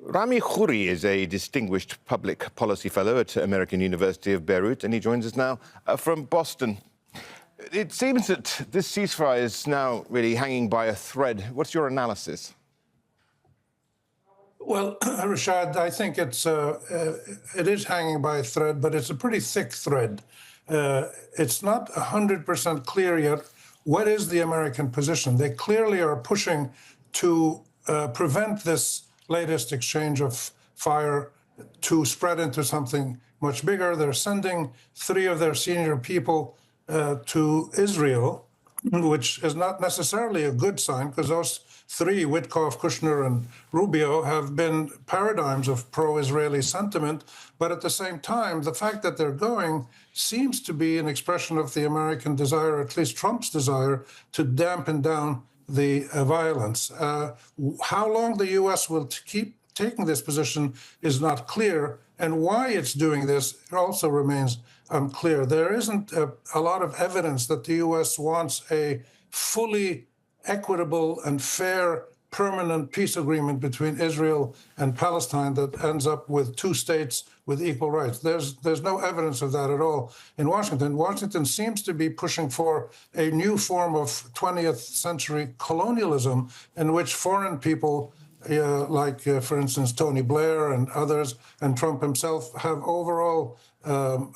Rami Khouri is a distinguished public policy fellow at American University of Beirut, and he joins us now from Boston. It seems that this ceasefire is now really hanging by a thread. What's your analysis? Well, Rashad, I think it is hanging by a thread, but it's a pretty thick thread. It's not 100% clear yet what is the American position. They clearly are pushing to prevent this latest exchange of fire to spread into something much bigger. They're sending 3 of their senior people to Israel, which is not necessarily a good sign, because those 3, Witkoff, Kushner, and Rubio, have been paradigms of pro-Israeli sentiment. But at the same time, the fact that they're going seems to be an expression of the American desire, at least Trump's desire, to dampen down the violence. How long the U.S. will keep taking this position is not clear, and why it's doing this also remains unclear. There isn't a lot of evidence that the U.S. wants a fully equitable and fair permanent peace agreement between Israel and Palestine that ends up with 2 states with equal rights. There's no evidence of that at all in Washington. Washington seems to be pushing for a new form of 20th century colonialism in which foreign people for instance, Tony Blair and others, and Trump himself, have overall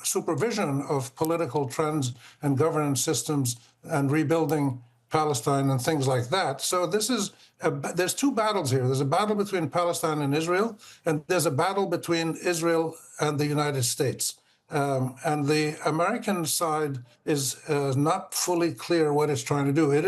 supervision of political trends and governance systems and rebuilding Palestine and things like that. So there's 2 battles here. There's a battle between Palestine and Israel, and there's a battle between Israel and the United States. And the American side is not fully clear what it's trying to do. It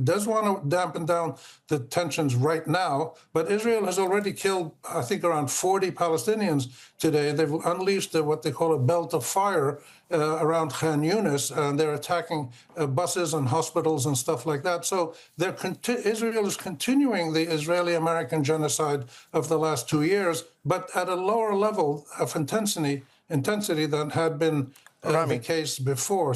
does want to dampen down the tensions right now, but Israel has already killed, I think, around 40 Palestinians today. They've unleashed what they call a belt of fire around Khan Yunis, and they're attacking buses and hospitals and stuff like that. So Israel is continuing the Israeli-American genocide of the last 2 years, but at a lower level of intensity than had been the case before.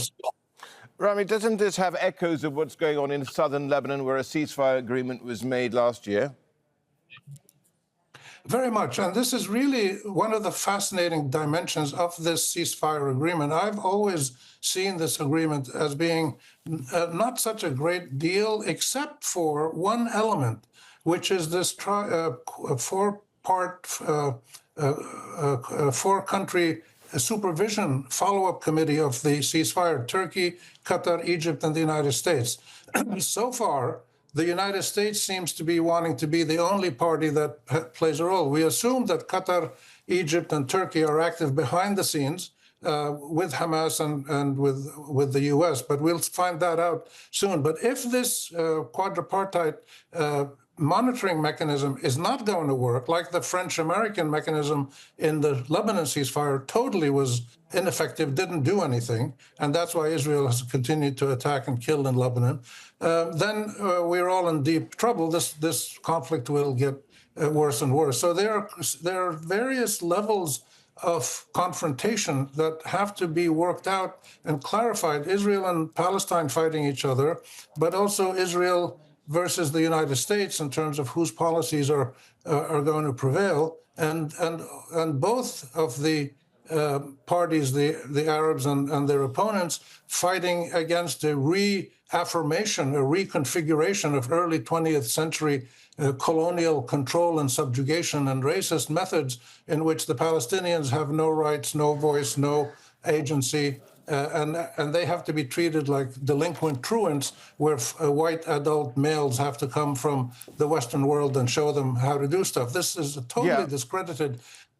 Rami, doesn't this have echoes of what's going on in southern Lebanon, where a ceasefire agreement was made last year? Very much. And this is really one of the fascinating dimensions of this ceasefire agreement. I've always seen this agreement as being not such a great deal, except for one element, which is this 4-part 4-country supervision follow-up committee of the ceasefire: Turkey, Qatar, Egypt, and the United States. So far, the United States seems to be wanting to be the only party that plays a role. We assume that Qatar, Egypt, and Turkey are active behind the scenes with Hamas and with the U.S., but we'll find that out soon. But if this quadripartite monitoring mechanism is not going to work, like the French-American mechanism in the Lebanon ceasefire totally was ineffective, didn't do anything, and that's why Israel has continued to attack and kill in Lebanon, then we're all in deep trouble. This conflict will get worse and worse. So there are various levels of confrontation that have to be worked out and clarified. Israel and Palestine fighting each other, but also Israel versus the United States in terms of whose policies are going to prevail, and both of the parties, the Arabs and their opponents, fighting against a reaffirmation, a reconfiguration of early 20th century colonial control and subjugation and racist methods in which the Palestinians have no rights, no voice, no agency, and they have to be treated like delinquent truants, where white adult males have to come from the Western world and show them how to do stuff. This is a totally discredited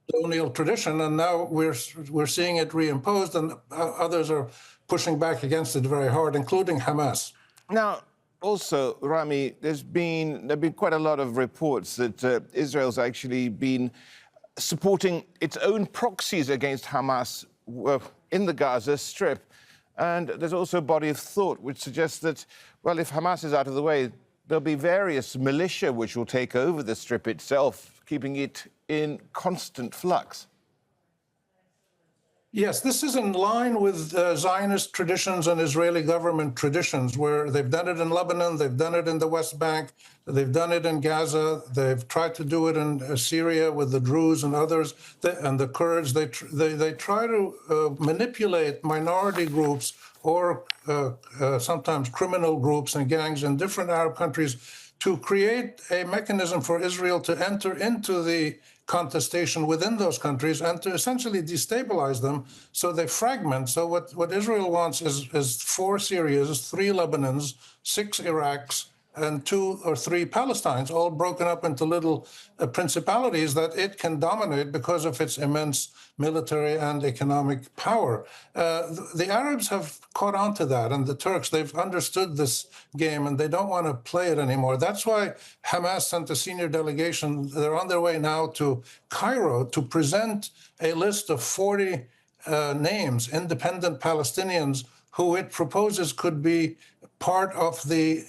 colonial tradition, and now we're seeing it reimposed, and others are pushing back against it very hard, including Hamas. Now, also, Rami, there've been quite a lot of reports that Israel's actually been supporting its own proxies against Hamas in the Gaza Strip. And there's also a body of thought which suggests that, well, if Hamas is out of the way, there'll be various militia which will take over the Strip itself, keeping it in constant flux. Yes, this is in line with Zionist traditions and Israeli government traditions, where they've done it in Lebanon, they've done it in the West Bank, they've done it in Gaza, they've tried to do it in Syria with the Druze and others, and the Kurds. They try to manipulate minority groups or sometimes criminal groups and gangs in different Arab countries to create a mechanism for Israel to enter into the contestation within those countries and to essentially destabilize them so they fragment. So what Israel wants is 4 Syrias, 3 Lebanons, 6 Iraqs, and 2 or 3 Palestines, all broken up into little principalities that it can dominate because of its immense military and economic power. The Arabs have caught on to that, and the Turks, they've understood this game, and they don't want to play it anymore. That's why Hamas sent a senior delegation. They're on their way now to Cairo to present a list of 40 names, independent Palestinians, who it proposes could be part of the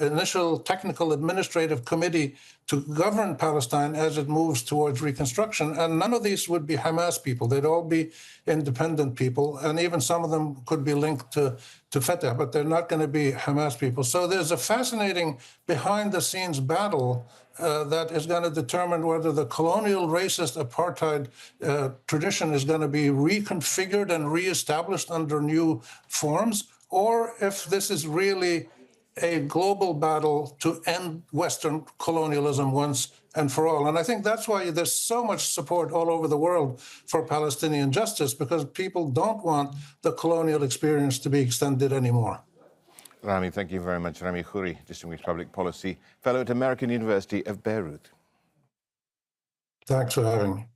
initial technical administrative committee to govern Palestine as it moves towards reconstruction. And none of these would be Hamas people. They'd all be independent people. And even some of them could be linked to Fatah, but they're not going to be Hamas people. So there's a fascinating behind-the-scenes battle that is going to determine whether the colonial racist apartheid tradition is going to be reconfigured and reestablished under new forms, or if this is really a global battle to end Western colonialism once and for all. And I think that's why there's so much support all over the world for Palestinian justice, because people don't want the colonial experience to be extended anymore. Rami, thank you very much. Rami Khouri, Distinguished Public Policy Fellow at American University of Beirut. Thanks for having me.